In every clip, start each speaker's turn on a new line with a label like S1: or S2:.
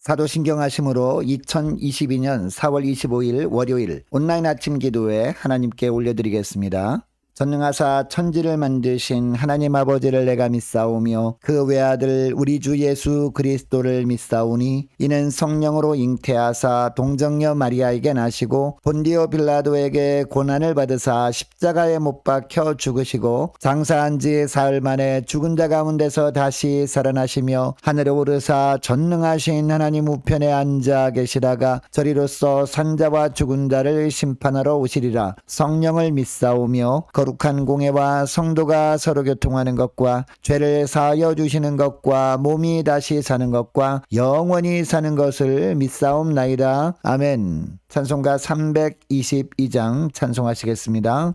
S1: 사도신경하심으로 2022년 4월 25일 월요일 온라인 아침 기도회 하나님께 올려드리겠습니다. 전능하사 천지를 만드신 하나님 아버지를 내가 믿사오며 그 외아들 우리 주 예수 그리스도를 믿사오니 이는 성령으로 잉태하사 동정녀 마리아에게 나시고 본디오 빌라도에게 고난을 받으사 십자가에 못 박혀 죽으시고 장사한 지 사흘 만에 죽은 자 가운데서 다시 살아나시며 하늘에 오르사 전능하신 하나님 우편에 앉아 계시다가 저리로서 산자와 죽은 자를 심판하러 오시리라. 성령을 믿사오며 거룩한 공예와 성도가 서로 교통하는 것과 죄를 사하여 주시는 것과 몸이 다시 사는 것과 영원히 사는 것을 믿사옵나이다. 아멘. 찬송가 322장 찬송하시겠습니다.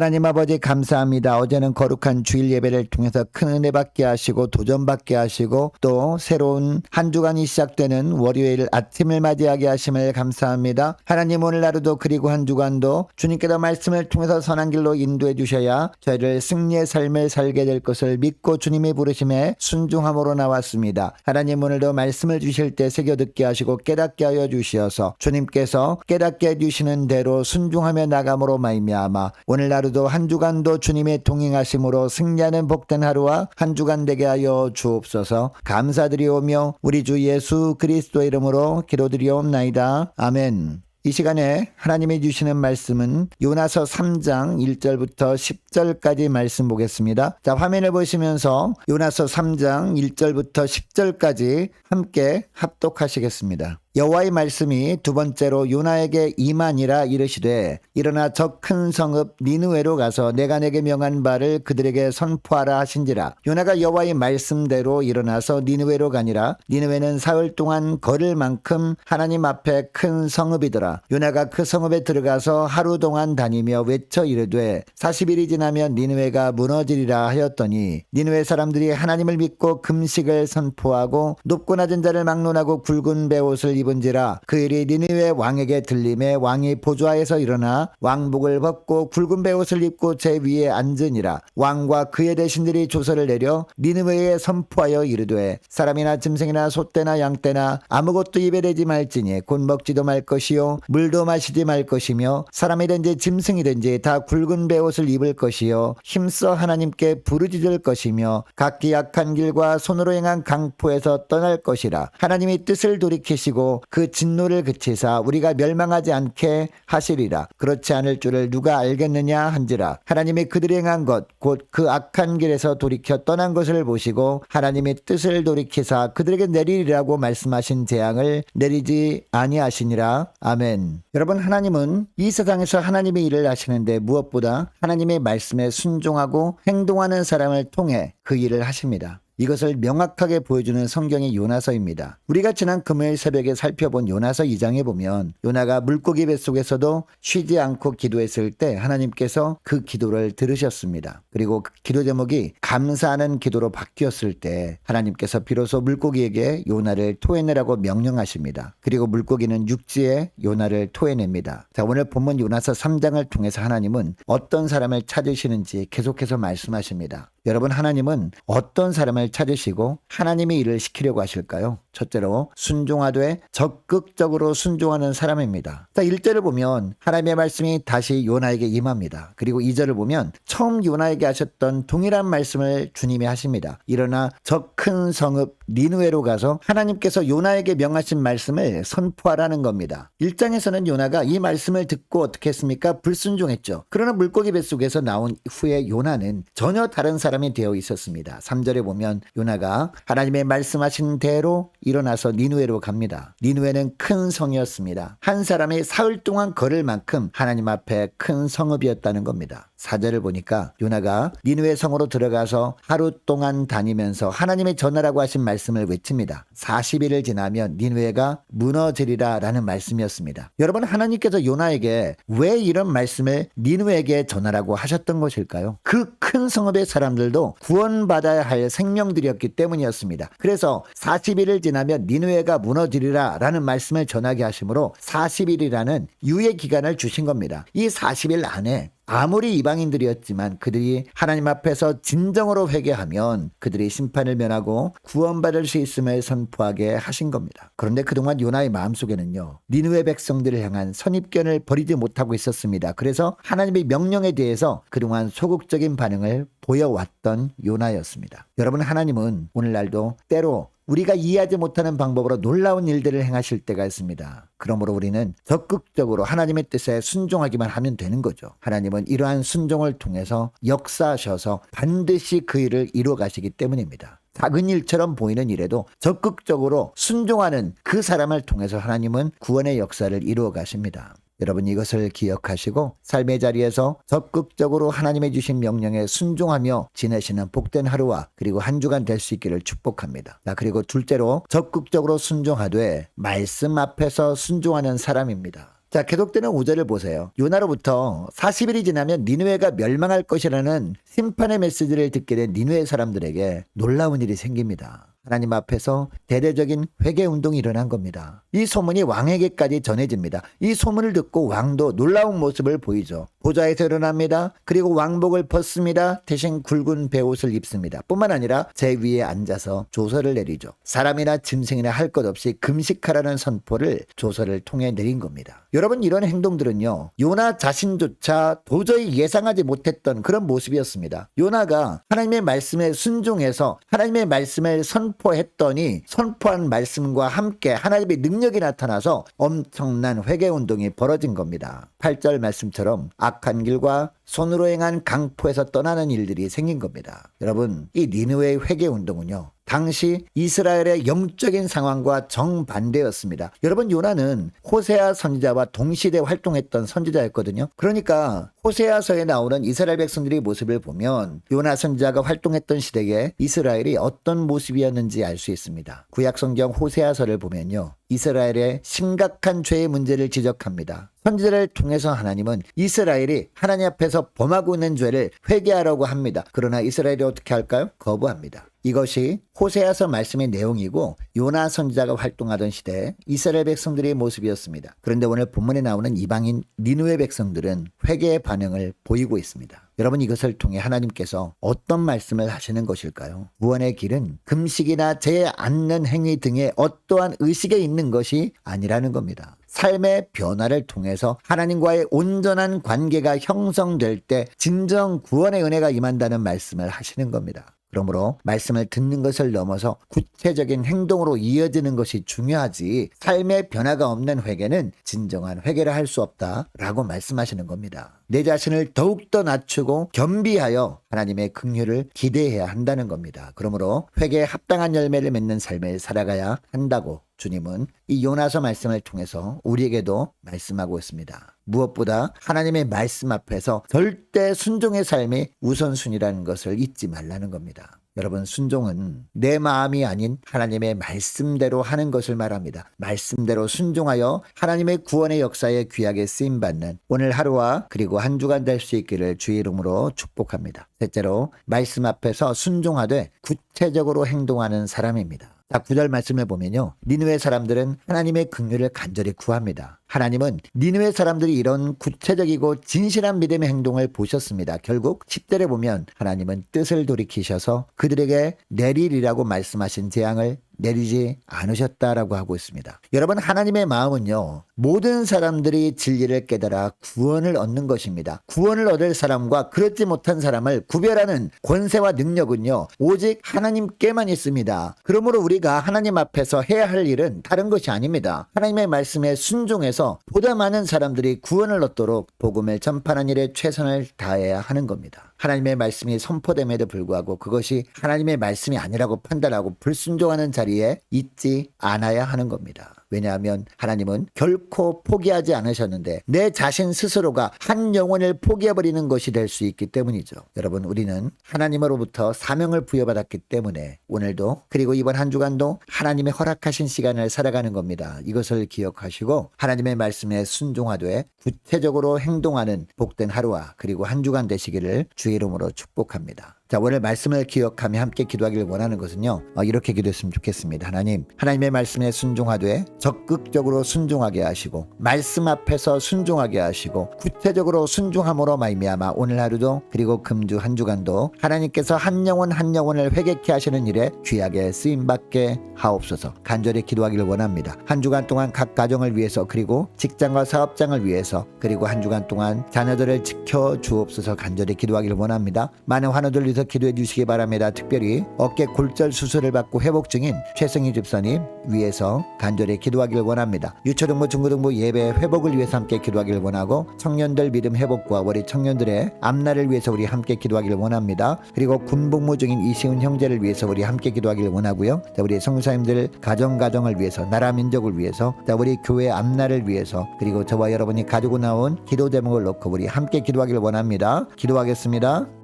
S1: 하나님 아버지 감사합니다. 어제는 거룩한 주일 예배를 통해서 큰 은혜 받게 하시고 도전 받게 하시고 또 새로운 한 주간이 시작되는 월요일 아침을 맞이하게 하심을 감사합니다. 하나님 오늘 하루도 그리고 한 주간도 주님께서 말씀을 통해서 선한 길로 인도해 주셔야 저희를 승리의 삶을 살게 될 것을 믿고 주님의 부르심에 순종함으로 나왔습니다. 하나님 오늘도 말씀을 주실 때 새겨 듣게 하시고 깨닫게 하여 주시어서 주님께서 깨닫게 해주시는 대로 순종하며 나감으로 말미암아 오늘 하루도 한 주간도 주님의 동행하심으로 승리하는 복된 하루와 한 주간 되게 하여 주옵소서. 감사드리오며 우리 주 예수 그리스도의 이름으로 기도드리옵나이다. 아멘. 이 시간에 하나님이 주시는 말씀은 요나서 3장 1절부터 10절까지 말씀 보겠습니다. 자, 화면을 보시면서 요나서 3장 1절부터 10절까지 함께 합독하시겠습니다. 여호와의 말씀이 두 번째로 요나에게 임하니라 이르시되 일어나 저 큰 성읍 니느웨로 가서 내가 내게 명한 바를 그들에게 선포하라 하신지라. 요나가 여호와의 말씀대로 일어나서 니느웨로 가니라. 니느웨는 사흘 동안 걸을 만큼 하나님 앞에 큰 성읍이더라. 요나가 그 성읍에 들어가서 하루 동안 다니며 외쳐 이르되 40일이 지나 지나면 니느웨가 무너지리라 하였더니 니느웨 사람들이 하나님을 믿고 금식을 선포하고 높고 낮은 자를 막론하고 굵은 베옷을 입은지라 그 일이 니느웨 왕에게 들림에 왕이 보좌에서 일어나 왕복을 벗고 굵은 베옷을 입고 제 위에 앉으니라. 왕과 그의 대신들이 조서를 내려 니느웨에 선포하여 이르되 사람이나 짐승이나 소떼나 양떼나 아무것도 입에 대지 말지니 곧 먹지도 말 것이요 물도 마시지 말 것이며 사람이든지 짐승이든지 다 굵은 베옷을 입을 것이요 힘써 하나님께 부르짖을 것이며 각기 악한 길과 손으로 행한 강포에서 떠날 것이라. 하나님이 뜻을 돌이키시고 그 진노를 그치사 우리가 멸망하지 않게 하시리라. 그렇지 않을 줄을 누가 알겠느냐 한지라. 하나님이 그들이 행한 것 곧 그 악한 길에서 돌이켜 떠난 것을 보시고 하나님의 뜻을 돌이키사 그들에게 내리리라고 말씀하신 재앙을 내리지 아니하시니라. 아멘. 여러분, 하나님은 이 세상에서 하나님의 일을 하시는데 무엇보다 하나님의 말씀에 순종하고 행동하는 사람을 통해 그 일을 하십니다. 이것을 명확하게 보여주는 성경의 요나서입니다. 우리가 지난 금요일 새벽에 살펴본 요나서 2장에 보면 요나가 물고기 뱃속에서도 쉬지 않고 기도했을 때 하나님께서 그 기도를 들으셨습니다. 그리고 그 기도 제목이 감사하는 기도로 바뀌었을 때 하나님께서 비로소 물고기에게 요나를 토해내라고 명령하십니다. 그리고 물고기는 육지에 요나를 토해냅니다. 자, 오늘 본문 요나서 3장을 통해서 하나님은 어떤 사람을 찾으시는지 계속해서 말씀하십니다. 여러분, 하나님은 어떤 사람을 찾으시고 하나님의 일을 시키려고 하실까요? 첫째로 순종하되 적극적으로 순종하는 사람입니다. 1절을 보면 하나님의 말씀이 다시 요나에게 임합니다. 그리고 2절을 보면 처음 요나에게 하셨던 동일한 말씀을 주님이 하십니다. 일어나 저 큰 성읍 니느웨로 가서 하나님께서 요나에게 명하신 말씀을 선포하라는 겁니다. 1장에서는 요나가 이 말씀을 듣고 어떻게 했습니까? 불순종했죠. 그러나 물고기 뱃속에서 나온 후에 요나는 전혀 다른 사람이 되어 있었습니다. 3절에 보면 요나가 하나님의 말씀하신 대로 일어나서 니느웨로 갑니다. 니느웨는 큰 성이었습니다. 한 사람이 사흘 동안 걸을 만큼 하나님 앞에 큰 성읍이었다는 겁니다. 4절을 보니까 요나가 니느웨 성으로 들어가서 하루 동안 다니면서 하나님의 전하라고 하신 말씀을 외칩니다. 40일을 지나면 니느웨가 무너지리라 라는 말씀이었습니다. 여러분, 하나님께서 요나에게 왜 이런 말씀을 니느웨에게 전하라고 하셨던 것일까요? 그 큰 성읍의 사람들도 구원받아야 할 생명들이었기 때문이었습니다. 그래서 40일을 지나면 니느웨가 무너지리라 라는 말씀을 전하게 하심으로 40일이라는 유예 기간을 주신 겁니다. 이 40일 안에 아무리 이방인들이었지만 그들이 하나님 앞에서 진정으로 회개하면 그들이 심판을 면하고 구원받을 수 있음을 선포하게 하신 겁니다. 그런데 그동안 요나의 마음속에는요, 니느웨 백성들을 향한 선입견을 버리지 못하고 있었습니다. 그래서 하나님의 명령에 대해서 그동안 소극적인 반응을 보여왔던 요나였습니다. 여러분, 하나님은 오늘날도 때로 우리가 이해하지 못하는 방법으로 놀라운 일들을 행하실 때가 있습니다. 그러므로 우리는 적극적으로 하나님의 뜻에 순종하기만 하면 되는 거죠. 하나님은 이러한 순종을 통해서 역사하셔서 반드시 그 일을 이루어 가시기 때문입니다. 작은 일처럼 보이는 일에도 적극적으로 순종하는 그 사람을 통해서 하나님은 구원의 역사를 이루어 가십니다. 여러분, 이것을 기억하시고 삶의 자리에서 적극적으로 하나님의 주신 명령에 순종하며 지내시는 복된 하루와 그리고 한 주간 될 수 있기를 축복합니다. 그리고 둘째로 적극적으로 순종하되 말씀 앞에서 순종하는 사람입니다. 자, 계속되는 5절을 보세요. 요나로부터 40일이 지나면 니느웨가 멸망할 것이라는 심판의 메시지를 듣게 된 니느웨 사람들에게 놀라운 일이 생깁니다. 하나님 앞에서 대대적인 회개 운동이 일어난 겁니다. 이 소문이 왕에게까지 전해집니다. 이 소문을 듣고 왕도 놀라운 모습을 보이죠. 보좌에서 일어납니다. 그리고 왕복을 벗습니다. 대신 굵은 베옷을 입습니다. 뿐만 아니라 제 위에 앉아서 조서를 내리죠. 사람이나 짐승이나 할 것 없이 금식하라는 선포를 조서를 통해 내린 겁니다. 여러분, 이런 행동들은요, 요나 자신조차 도저히 예상하지 못했던 그런 모습이었습니다. 요나가 하나님의 말씀에 순종해서 하나님의 말씀을 선포했더니 선포한 말씀과 함께 하나님의 능력이 나타나서 엄청난 회개운동이 벌어진 겁니다. 8절 말씀처럼 악한 길과 손으로 행한 강포에서 떠나는 일들이 생긴 겁니다. 여러분, 이 니느웨의 회개운동은요, 당시 이스라엘의 영적인 상황과 정반대였습니다. 여러분, 요나는 호세아 선지자와 동시대 활동했던 선지자였거든요. 그러니까 호세아서에 나오는 이스라엘 백성들의 모습을 보면 요나 선지자가 활동했던 시대에 이스라엘이 어떤 모습이었는지 알 수 있습니다. 구약 성경 호세아서를 보면요, 이스라엘의 심각한 죄의 문제를 지적합니다. 선지자를 통해서 하나님은 이스라엘이 하나님 앞에서 범하고 있는 죄를 회개하라고 합니다. 그러나 이스라엘이 어떻게 할까요? 거부합니다. 이것이 호세아서 말씀의 내용이고 요나 선지자가 활동하던 시대에 이스라엘 백성들의 모습이었습니다. 그런데 오늘 본문에 나오는 이방인 니느웨 백성들은 회개의 반응을 보이고 있습니다. 여러분, 이것을 통해 하나님께서 어떤 말씀을 하시는 것일까요? 구원의 길은 금식이나 죄 않는 행위 등의 어떠한 의식에 있는 것이 아니라는 겁니다. 삶의 변화를 통해서 하나님과의 온전한 관계가 형성될 때 진정 구원의 은혜가 임한다는 말씀을 하시는 겁니다. 그러므로 말씀을 듣는 것을 넘어서 구체적인 행동으로 이어지는 것이 중요하지 삶의 변화가 없는 회개는 진정한 회개를 할 수 없다라고 말씀하시는 겁니다. 내 자신을 더욱더 낮추고 겸비하여 하나님의 긍휼을 기대해야 한다는 겁니다. 그러므로 회개에 합당한 열매를 맺는 삶을 살아가야 한다고 주님은 이 요나서 말씀을 통해서 우리에게도 말씀하고 있습니다. 무엇보다 하나님의 말씀 앞에서 절대 순종의 삶이 우선순위라는 것을 잊지 말라는 겁니다. 여러분, 순종은 내 마음이 아닌 하나님의 말씀대로 하는 것을 말합니다. 말씀대로 순종하여 하나님의 구원의 역사에 귀하게 쓰임받는 오늘 하루와 그리고 한 주간 될 수 있기를 주의 이름으로 축복합니다. 셋째로, 말씀 앞에서 순종하되 구체적으로 행동하는 사람입니다. 9절 말씀을 보면요, 니느웨 사람들은 하나님의 긍휼을 간절히 구합니다. 하나님은 니느웨 사람들이 이런 구체적이고 진실한 믿음의 행동을 보셨습니다. 결국 10절에 보면 하나님은 뜻을 돌이키셔서 그들에게 내리리라고 말씀하신 재앙을 내리지 않으셨다라고 하고 있습니다. 여러분, 하나님의 마음은요, 모든 사람들이 진리를 깨달아 구원을 얻는 것입니다. 구원을 얻을 사람과 그렇지 못한 사람을 구별하는 권세와 능력은요, 오직 하나님께만 있습니다. 그러므로 우리가 하나님 앞에서 해야 할 일은 다른 것이 아닙니다. 하나님의 말씀에 순종해서 보다 많은 사람들이 구원을 얻도록 복음을 전파하는 일에 최선을 다해야 하는 겁니다. 하나님의 말씀이 선포됨에도 불구하고 그것이 하나님의 말씀이 아니라고 판단하고 불순종하는 자리에 있지 않아야 하는 겁니다. 왜냐하면 하나님은 결코 포기하지 않으셨는데 내 자신 스스로가 한 영혼을 포기해버리는 것이 될 수 있기 때문이죠. 여러분, 우리는 하나님으로부터 사명을 부여받았기 때문에 오늘도 그리고 이번 한 주간도 하나님의 허락하신 시간을 살아가는 겁니다. 이것을 기억하시고 하나님의 말씀에 순종하되 구체적으로 행동하는 복된 하루와 그리고 한 주간 되시기를 주의 이름으로 축복합니다. 자, 오늘 말씀을 기억하며 함께 기도하기를 원하는 것은요, 이렇게 기도했으면 좋겠습니다. 하나님, 하나님의 말씀에 순종하되 적극적으로 순종하게 하시고 말씀 앞에서 순종하게 하시고 구체적으로 순종함으로 말미암아 오늘 하루도 그리고 금주 한 주간도 하나님께서 한 영혼 한 영혼을 회개케 하시는 일에 귀하게 쓰임받게 하옵소서. 간절히 기도하기를 원합니다. 한 주간 동안 각 가정을 위해서 그리고 직장과 사업장을 위해서 그리고 한 주간 동안 자녀들을 지켜 주옵소서. 간절히 기도하기를 원합니다. 많은 환우들 위해서 기도해 주시기 바랍니다. 특별히 어깨 골절 수술을 받고 회복 중인 최승희 집사님 위해서 간절히 기도하기를 원합니다. 유초등부 중고등부 예배 회복을 위해서 함께 기도하기를 원하고 청년들 믿음 회복과 우리 청년들의 앞날을 위해서 우리 함께 기도하기를 원합니다. 그리고 군복무 중인 이시훈 형제를 위해서 우리 함께 기도하기를 원하고요. 자, 우리 성사님들 가정을 위해서 나라 민족을 위해서 자, 우리 교회 앞날을 위해서 그리고 저와 여러분이 가지고 나온 기도 제목을 놓고 우리 함께 기도하기를 원합니다. 기도하겠습니다.